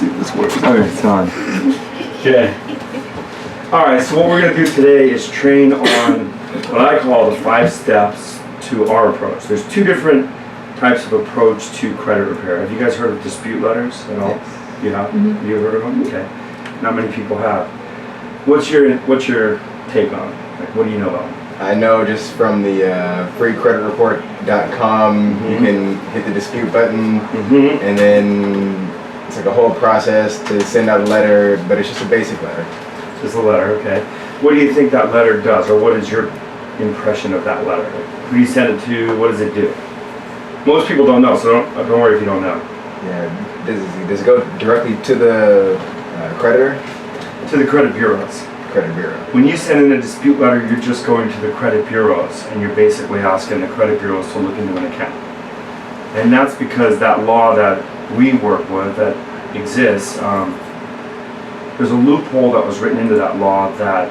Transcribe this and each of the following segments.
see if this works. Okay, it's on. Okay. All right, so what we're going to do today is train on what I call the 5 steps to our approach. There's 2 different types of approach to credit repair. Have you guys heard of dispute letters at all? Yes. You have? Mm-hmm. You heard of them? Okay. Not many people have. What's your take on it? Like, what do you know about them? I know just from the freecreditreport.com, you can hit the dispute button, and then it's like a whole process to send out a letter, but it's just a basic letter. Just a letter, okay. What do you think that letter does, or what is your impression of that letter? Who do you send it to? What does it do? Most people don't know, so don't worry if you don't know. Yeah, does it go directly to the creditor? To the credit bureaus. Credit bureau. When you send in a dispute letter, you're just going to the credit bureaus, and you're basically asking the credit bureaus to look into an account. And that's because that law that we work with, that exists, there's a loophole that was written into that law that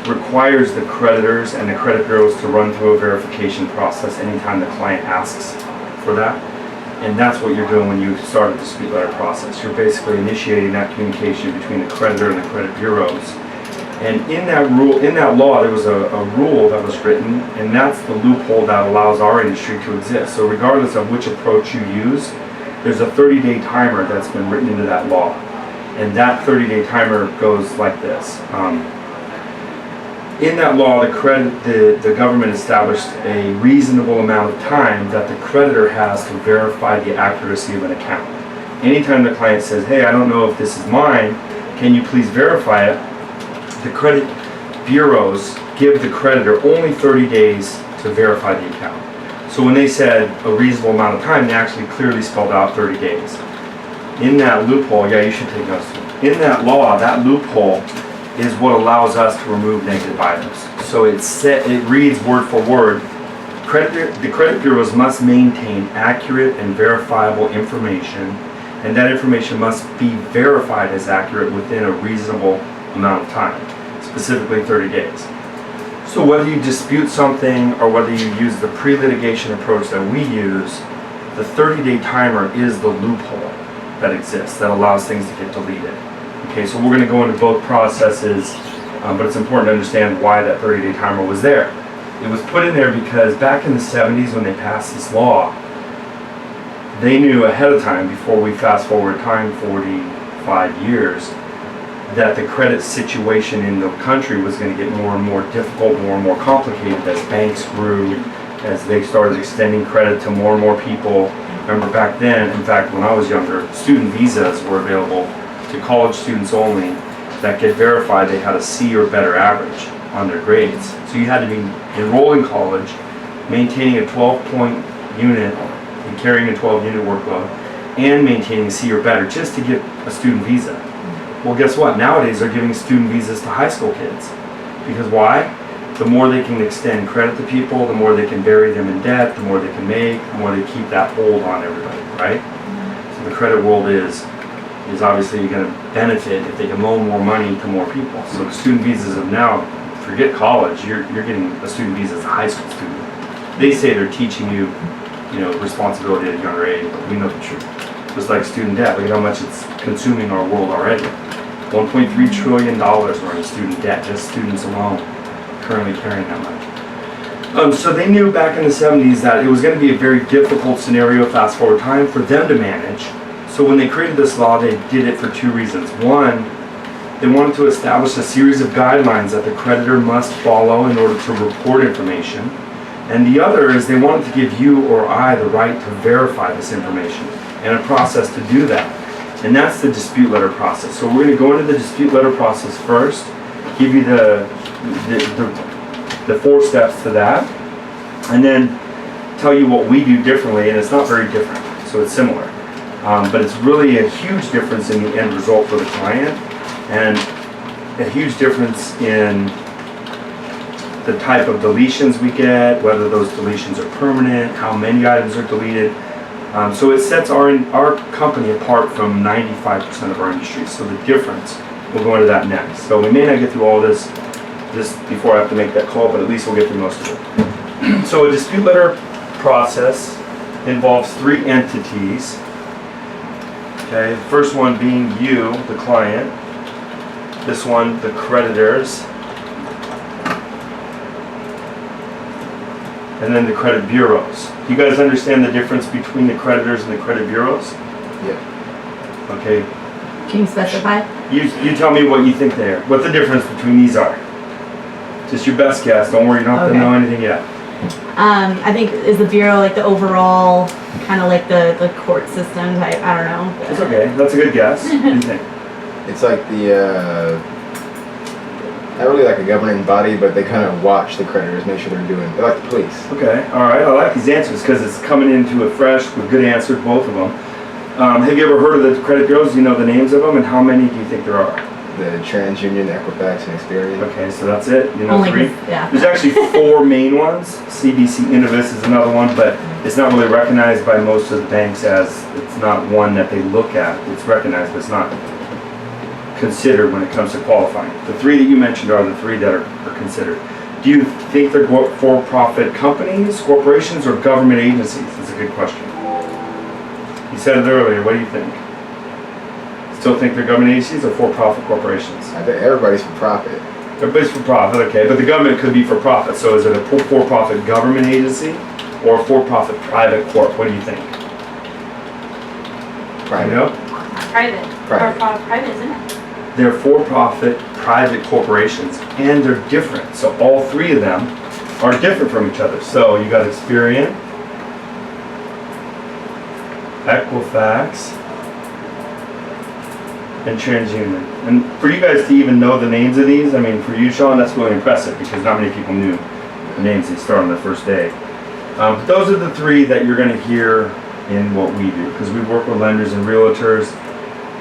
requires the creditors and the credit bureaus to run through a verification process anytime the client asks for that. And that's what you're doing when you start a dispute letter process. You're basically initiating that communication between the creditor and the credit bureaus. And in that law, there was a rule that was written, and that's the loophole that allows our industry to exist. So regardless of which approach you use, there's a 30-day timer that's been written into that law. And that 30-day timer goes like this. In that law, the government established a reasonable amount of time that the creditor has to verify the accuracy of an account. Anytime the client says, hey, I don't know if this is mine, can you please verify it? The credit bureaus give the creditor only 30 days to verify the account. So when they said a reasonable amount of time, they actually clearly spelled out 30 days. In that loophole, yeah, you should take notes. In that law, that loophole is what allows us to remove negative items. So it reads word for word, the credit bureaus must maintain accurate and verifiable information, and that information must be verified as accurate within a reasonable amount of time, specifically 30 days. So whether you dispute something or whether you use the pre-litigation approach that we use, the 30-day timer is the loophole that exists that allows things to get deleted. Okay, so we're going to go into both processes, but it's important to understand why that 30-day timer was there. It was put in there because back in the 70s when they passed this law, they knew ahead of time, before we fast forward time 45 years, that the credit situation in the country was going to get more and more difficult, more and more complicated as banks grew, as they started extending credit to more and more people. Remember back then, in fact, when I was younger, student visas were available to college students only that get verified they had a C or better average on their grades. So you had to be enrolled in college, maintaining a 12-point unit and carrying a 12-unit workload, and maintaining a C or better just to get a student visa. Well, guess what? Nowadays they're giving student visas to high school kids. Because why? The more they can extend credit to people, the more they can bury them in debt, the more they can make, the more they keep that hold on everybody, right? So the credit world is obviously going to benefit if they can loan more money to more people. So the student visas of now, forget college, you're getting a student visa as a high school student. They say they're teaching you, responsibility at a younger age, but we know the truth. Just like student debt, look at how much it's consuming our world already. $1.3 trillion are in student debt, just students alone, currently carrying that much. So they knew back in the 70s that it was going to be a very difficult scenario, fast forward time, for them to manage. So when they created this law, they did it for 2 reasons. One, they wanted to establish a series of guidelines that the creditor must follow in order to report information. And the other is they wanted to give you or I the right to verify this information and a process to do that. And that's the dispute letter process. So we're going to go into the dispute letter process first, give you the 4 steps to that, and then tell you what we do differently, and it's not very different, so it's similar. But it's really a huge difference in the end result for the client, and a huge difference in the type of deletions we get, whether those deletions are permanent, how many items are deleted. So it sets our company apart from 95% of our industry. So the difference, we'll go into that next. So we may not get through all this before I have to make that call, but at least we'll get through most of it. So a dispute letter process involves 3 entities. Okay, the first one being you, the client. This one, the creditors. And then the credit bureaus. Do you guys understand the difference between the creditors and the credit bureaus? Yeah. Okay, Can you specify? you tell me what you think they are, what the difference between these are. Just your best guess, don't worry, you don't have to Okay. know anything yet. I think is the bureau like the overall kind of like the court systems. I don't know. It's okay, that's a good guess. What do you think? It's like the, not really like a governing body, but they kind of watch the creditors, make sure they're like the police. Okay, all right, I like these answers because it's coming into it fresh with good answers, both of them. Have you ever heard of the credit bureaus? Do you know the names of them, and how many do you think there are? The TransUnion, Equifax, and Experian. Okay, so that's it, you know, Only 3? 'cause- yeah. There's actually 4 main ones. CBC Innovis is another one, but it's not really recognized by most of the banks as, it's not one that they look at. It's recognized, but it's not considered when it comes to qualifying. The 3 that you mentioned are the 3 that are considered. Do you think they're for-profit companies, corporations, or government agencies? That's a good question. You said it earlier, what do you think? Still think they're government agencies or for-profit corporations? I think everybody's for profit. Everybody's for profit, okay, but the government could be for profit. So is it a for-profit government agency or a for-profit private corp? What do you think? Private. You know? Private. Private. Or private, isn't it? They're for-profit private corporations, and they're different. So all 3 of them are different from each other. So you got Experian, Equifax, and TransUnion. And for you guys to even know the names of these, I mean, for you, Sean, that's really impressive because not many people knew the names they start on their first day. But those are the 3 that you're going to hear in what we do because we work with lenders and realtors.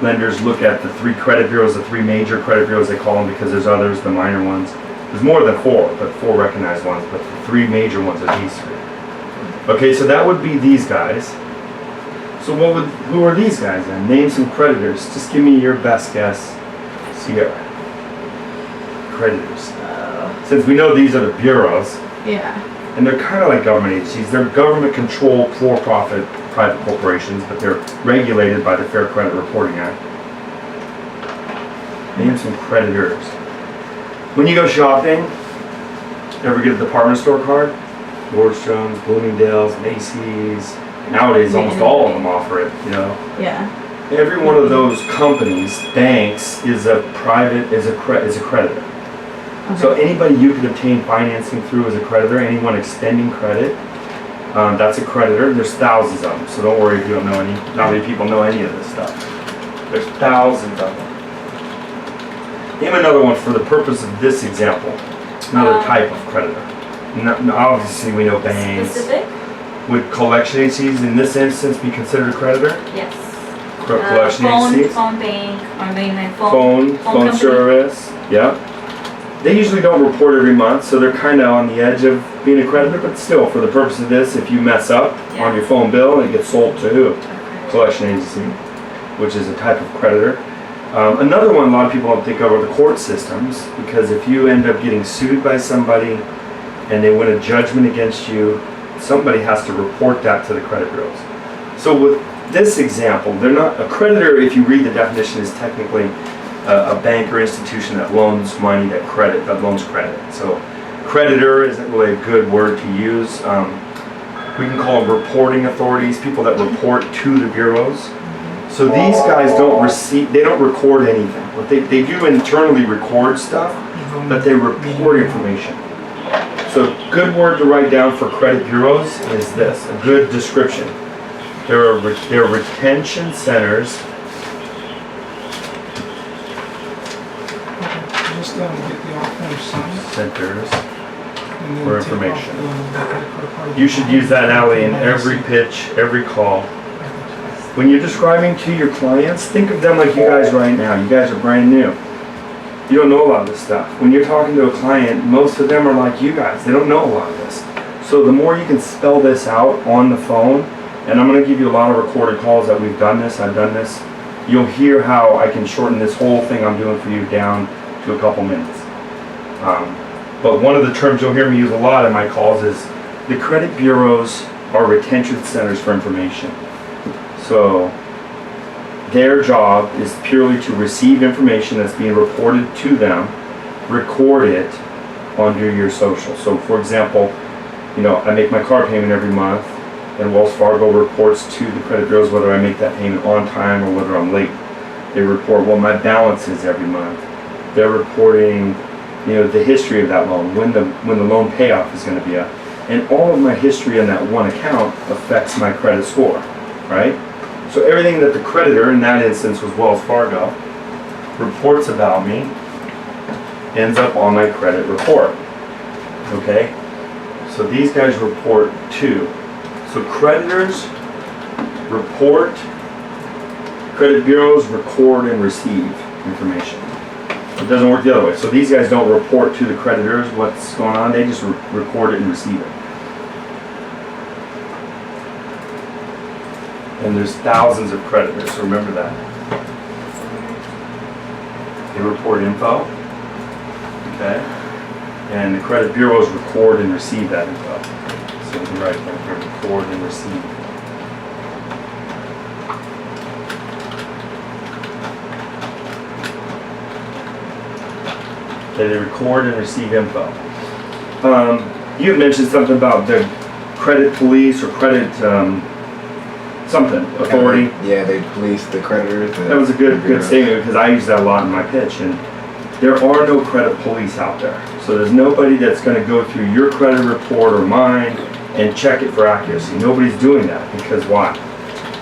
Lenders look at the 3 credit bureaus, the 3 major credit bureaus they call them because there's others, the minor ones. There's more than 4, but 4 recognized ones, but the 3 major ones are these 3. Okay, so that would be these guys. So who are these guys then? Name some creditors. Just give me your best guess, Sierra. Creditors. Since we know these are the bureaus, Yeah. and they're kind of like government agencies. They're government-controlled, for-profit, private corporations, but they're regulated by the Fair Credit Reporting Act. Name some creditors. When you go shopping, ever get a department store card? Nordstrom's, Bloomingdale's, Macy's. Nowadays, almost all of them offer it, you know. Yeah. Every one of those companies, banks, is a creditor. So Okay. anybody you can obtain financing through as a creditor, anyone extending credit, that's a creditor. There's thousands of them, so don't worry if you don't know any. Not many people know any of this stuff. There's thousands of them. Name another one for the purpose of this example. Another type of creditor. Obviously, we know banks. Specific? Would collection agencies in this instance be considered a creditor? Yes. Collection Phone agencies? bank, I mean, like phone Phone company. service, yeah. They usually don't report every month, so they're kind of on the edge of being a creditor, but still, for the purpose of this, if you mess up Yeah. on your phone bill, it gets sold to who? Collection agency, which is a type of creditor. Another one a lot of people don't think of are the court systems, because if you end up getting sued by somebody and they win a judgment against you, somebody has to report that to the credit bureaus. So with this example, they're not a creditor. If you read the definition, is technically a bank or institution that loans money, that loans credit. So creditor isn't really a good word to use. We can call them reporting authorities, people that report to the bureaus. So these guys they don't record anything. What they do internally record stuff, but they report information. So good word to write down for credit bureaus is this, a good description. They're retention centers. Just get the off-page sign. Centers And then for take information. off the- You should use that, Ally, in every pitch, every call. When you're describing to your clients, think of them like you guys right now. You guys are brand new. You don't know a lot of this stuff. When you're talking to a client, most of them are like you guys. They don't know a lot of this. So the more you can spell this out on the phone, and I'm going to give you a lot of recorded calls that we've done this, I've done this, you'll hear how I can shorten this whole thing I'm doing for you down to a couple minutes. But one of the terms you'll hear me use a lot in my calls is the credit bureaus are retention centers for information. So their job is purely to receive information that's being reported to them, record it under your social. So for example, you know, I make my car payment every month, and Wells Fargo reports to the credit bureaus whether I make that payment on time or whether I'm late. They report what my balance is every month. They're reporting, you know, the history of that loan, when the loan payoff is going to be up. And all of my history in that one account affects my credit score, right? So everything that the creditor, in that instance was Wells Fargo, reports about me ends up on my credit report, okay? So these guys report too. So creditors report, credit bureaus record and receive information. It doesn't work the other way. So these guys don't report to the creditors what's going on, they just record it and receive it. And there's thousands of creditors, so remember that. They report info, okay? And the credit bureaus record and receive that info. So we can write down here, record and receive. Okay, they record and receive info. You had mentioned something about the credit police or credit something authority. Yeah, they police the creditors. That was a good statement because I use that a lot in my pitch. And there are no credit police out there. So there's nobody that's going to go through your credit report or mine and check it for accuracy. Nobody's doing that because why?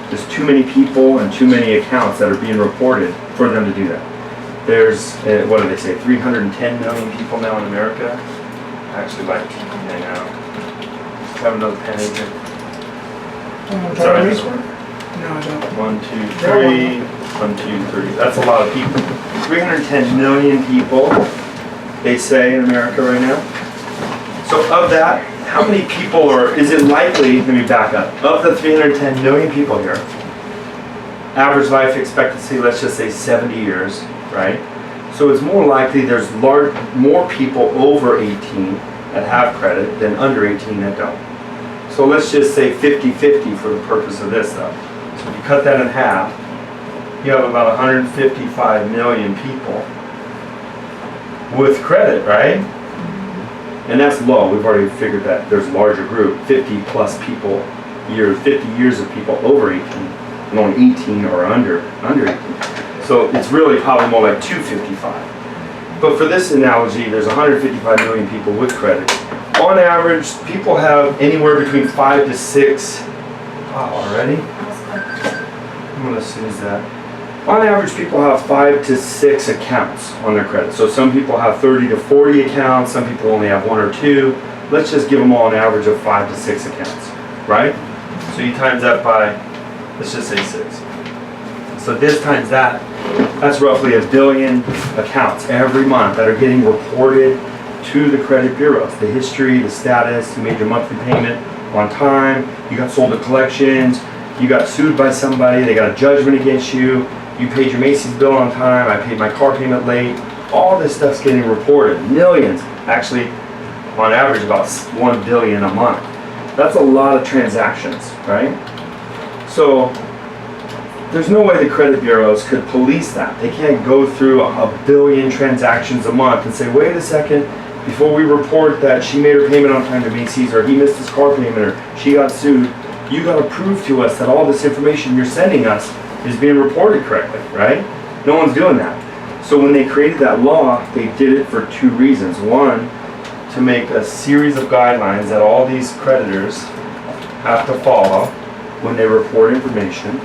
There's too many people and too many accounts that are being reported for them to do that. There's, what do they say, 310 million people now in America? Actually, like, I know. Have another pen in here. Sorry. This one? No, I don't. 1, 2, 3. 1, 2, 3. That's a lot of people. 310 million people, they say, in America right now. So of that, how many people are, is it likely, let me back up, of the 310 million people here, average life expectancy, let's just say 70 years, right? So it's more likely there's more people over 18 that have credit than under 18 that don't. So let's just say 50-50 for the purpose of this though. So if you cut that in half, you have about 155 million people with credit, right? And that's low, we've already figured that there's a larger group, 50 plus people, 50 years of people over 18, and only 18 or under 18. So it's really probably more like 255. But for this analogy, there's 155 million people with credit. On average, people have anywhere between 5 to 6, wow, already? I'm gonna snooze that. On average, people have 5 to 6 accounts on their credit. So some people have 30 to 40 accounts, some people only have 1 or 2. Let's just give them all an average of 5 to 6 accounts, right? So you times that by, let's just say 6. So this times that, that's roughly 1 billion accounts every month that are getting reported to the credit bureaus. The history, the status, you made your monthly payment on time, you got sold to collections, you got sued by somebody, they got a judgment against you, you paid your Macy's bill on time, I paid my car payment late. All this stuff's getting reported. Millions, actually, on average about 1 billion a month. That's a lot of transactions, right? So there's no way the credit bureaus could police that. They can't go through 1 billion transactions a month and say, wait a second, before we report that she made her payment on time to Macy's, or he missed his car payment, or she got sued, you gotta prove to us that all this information you're sending us is being reported correctly, right? No one's doing that. So when they created that law, they did it for 2 reasons. One, to make a series of guidelines that all these creditors have to follow when they report information.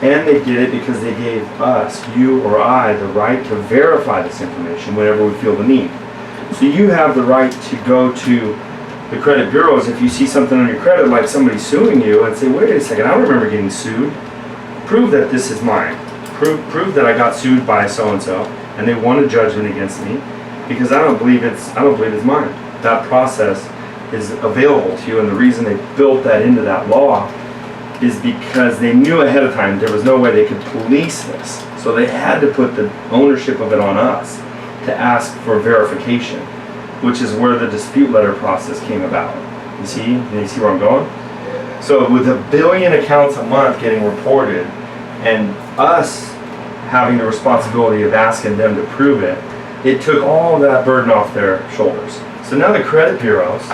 And they did it because they gave us, you or I, the right to verify this information whenever we feel the need. So you have the right to go to the credit bureaus if you see something on your credit, like somebody suing you, and say, wait a second, I remember getting sued. Prove that this is mine. Prove that I got sued by so-and-so, and they won a judgment against me, because I don't believe it's mine. That process is available to you, and the reason they built that into that law is because they knew ahead of time there was no way they could police this. So they had to put the ownership of it on us to ask for verification, which is where the dispute letter process came about. You see where I'm going? So with 1 billion accounts a month getting reported, And us having the responsibility of asking them to prove it, it took all that burden off their shoulders. So now the credit bureaus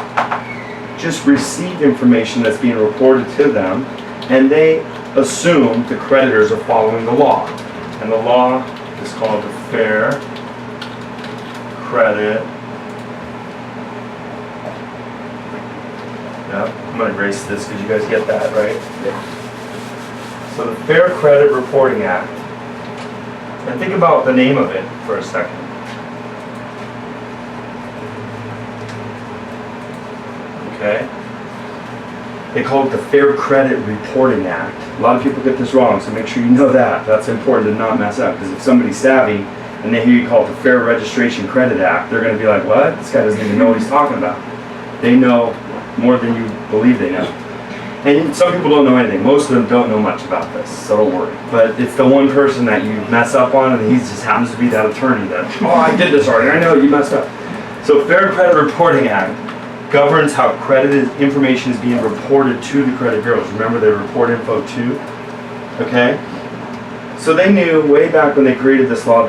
just receive information that's being reported to them, and they assume the creditors are following the law. And the law is called the Fair Credit. Yep, I'm gonna erase this because you guys get that, right? So the Fair Credit Reporting Act. And think about the name of it for a second. Okay? They call it the Fair Credit Reporting Act. A lot of people get this wrong, so make sure you know that. That's important to not mess up, because if somebody's savvy and they hear you call it the Fair Registration Credit Act, they're going to be like, what? This guy doesn't even know what he's talking about. They know more than you believe they know. And some people don't know anything. Most of them don't know much about this, so don't worry. But it's the one person that you mess up on, and he just happens to be that attorney that, oh, I did this already. I know you messed up. So Fair Credit Reporting Act governs how credit information is being reported to the credit bureaus. Remember, they report info too. Okay? So they knew way back when they created this law